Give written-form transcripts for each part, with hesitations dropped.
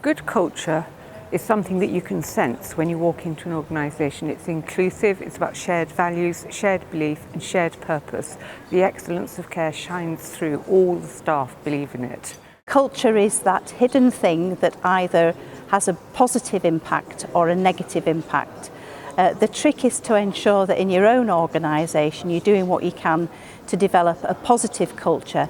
Good culture is something that you can sense when you walk into an organisation. It's inclusive, it's about shared values, shared belief and shared purpose. The excellence of care shines through, all the staff believe in it. Culture is that hidden thing that either has a positive impact or a negative impact. The trick is to ensure that in your own organisation you're doing what you can to develop a positive culture.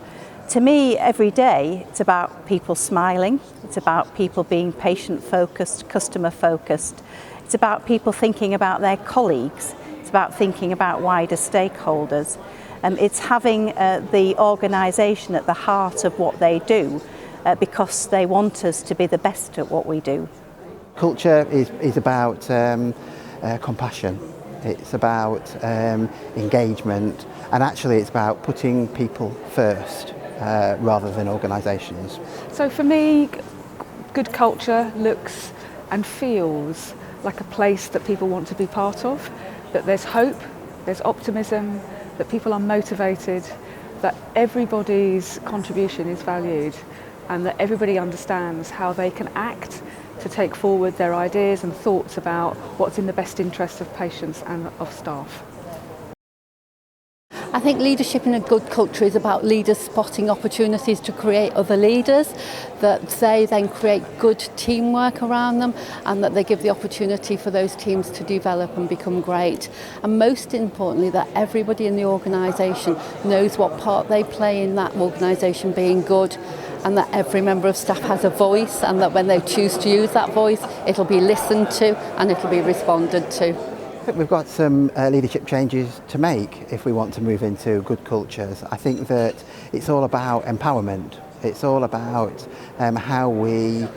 To me, every day, it's about people smiling, it's about people being patient-focused, customer-focused, it's about people thinking about their colleagues, it's about thinking about wider stakeholders. It's having the organisation at the heart of what they do because they want us to be the best at what we do. Culture is about compassion, it's about engagement, and actually it's about putting people first. Rather than organisations. So for me, good culture looks and feels like a place that people want to be part of, that there's hope, there's optimism, that people are motivated, that everybody's contribution is valued, and that everybody understands how they can act to take forward their ideas and thoughts about what's in the best interest of patients and of staff. I think leadership in a good culture is about leaders spotting opportunities to create other leaders, that they then create good teamwork around them, and that they give the opportunity for those teams to develop and become great. And most importantly, that everybody in the organisation knows what part they play in that organisation being good, and that every member of staff has a voice, and that when they choose to use that voice, it'll be listened to and it'll be responded to. I think we've got some leadership changes to make if we want to move into good cultures. I think that it's all about empowerment. It's all about how we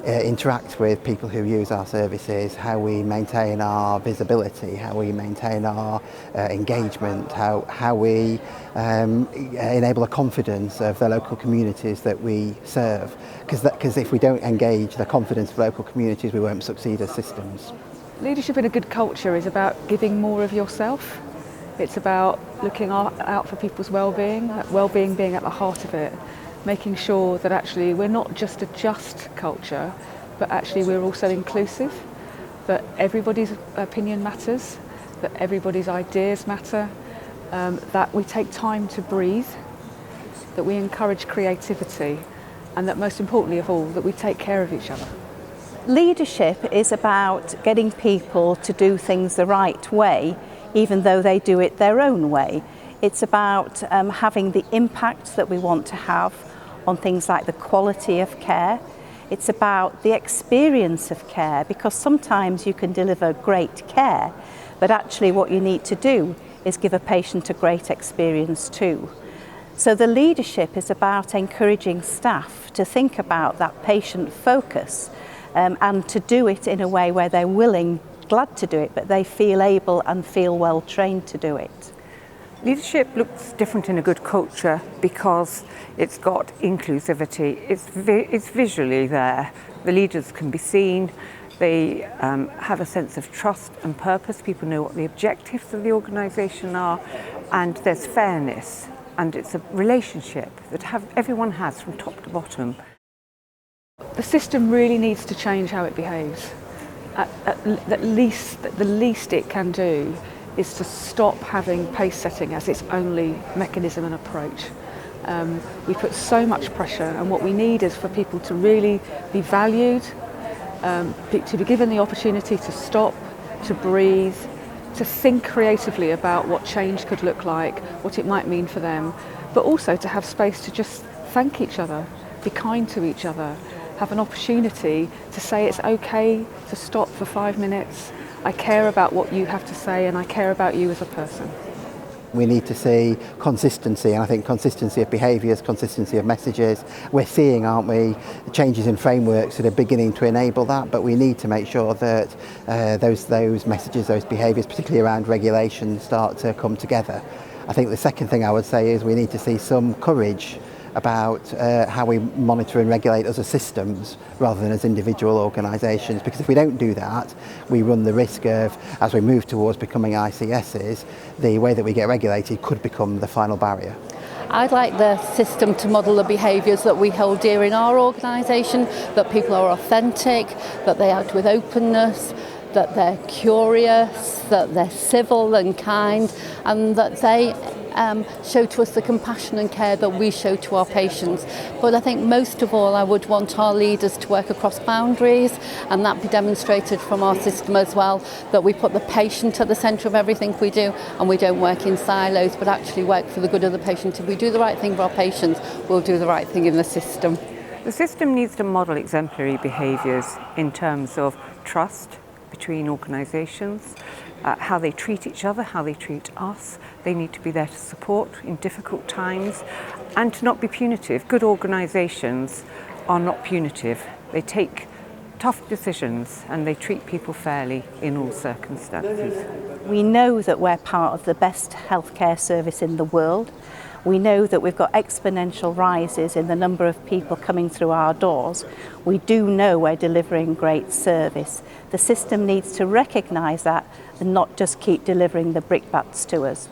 interact with people who use our services, how we maintain our visibility, how we maintain our engagement, how we enable a confidence of the local communities that we serve. Because if we don't engage the confidence of local communities, we won't succeed as systems. Leadership in a good culture is about giving more of yourself. It's about looking out for people's well-being being at the heart of it, making sure that actually we're not just a just culture, but actually we're also inclusive, that everybody's opinion matters, that everybody's ideas matter, that we take time to breathe, that we encourage creativity, and that most importantly of all, that we take care of each other. Leadership is about getting people to do things the right way, even though they do it their own way. It's about having the impact that we want to have on things like the quality of care. It's about the experience of care, because sometimes you can deliver great care, but actually what you need to do is give a patient a great experience too. So the leadership is about encouraging staff to think about that patient focus, and to do it in a way where they're glad to do it, but they feel able and feel well trained to do it. Leadership looks different in a good culture because it's got inclusivity. It's visually there. The leaders can be seen. They have a sense of trust and purpose. People know what the objectives of the organisation are, and there's fairness. And it's a relationship that everyone has from top to bottom. The system really needs to change how it behaves. The least it can do is to stop having pace setting as its only mechanism and approach. We put so much pressure, and what we need is for people to really be valued, to be given the opportunity to stop, to breathe, to think creatively about what change could look like, what it might mean for them, but also to have space to just thank each other, be kind to each other, have an opportunity to say it's okay to stop for 5 minutes. I care about what you have to say, and I care about you as a person. We need to see consistency, and I think consistency of behaviours, consistency of messages. We're seeing, aren't we, changes in frameworks that are beginning to enable that, but we need to make sure that those messages, those behaviours, particularly around regulation, start to come together. I think the second thing I would say is we need to see some courage about how we monitor and regulate as systems rather than as individual organisations, because if we don't do that, we run the risk of, as we move towards becoming ICSs, the way that we get regulated could become the final barrier. I'd like the system to model the behaviours that we hold dear in our organisation, that people are authentic, that they act with openness, that they're curious, that they're civil and kind, and that they show to us the compassion and care that we show to our patients. But I think most of all I would want our leaders to work across boundaries, and that be demonstrated from our system as well, that we put the patient at the centre of everything we do, and we don't work in silos but actually work for the good of the patient. If we do the right thing for our patients, we'll do the right thing in the system. The system needs to model exemplary behaviours in terms of trust between organisations, how they treat each other, how they treat us. They need to be there to support in difficult times and to not be punitive. Good organisations are not punitive. They take tough decisions and they treat people fairly in all circumstances. We know that we're part of the best healthcare service in the world. We know that we've got exponential rises in the number of people coming through our doors. We do know we're delivering great service. The system needs to recognise that and not just keep delivering the brickbats to us.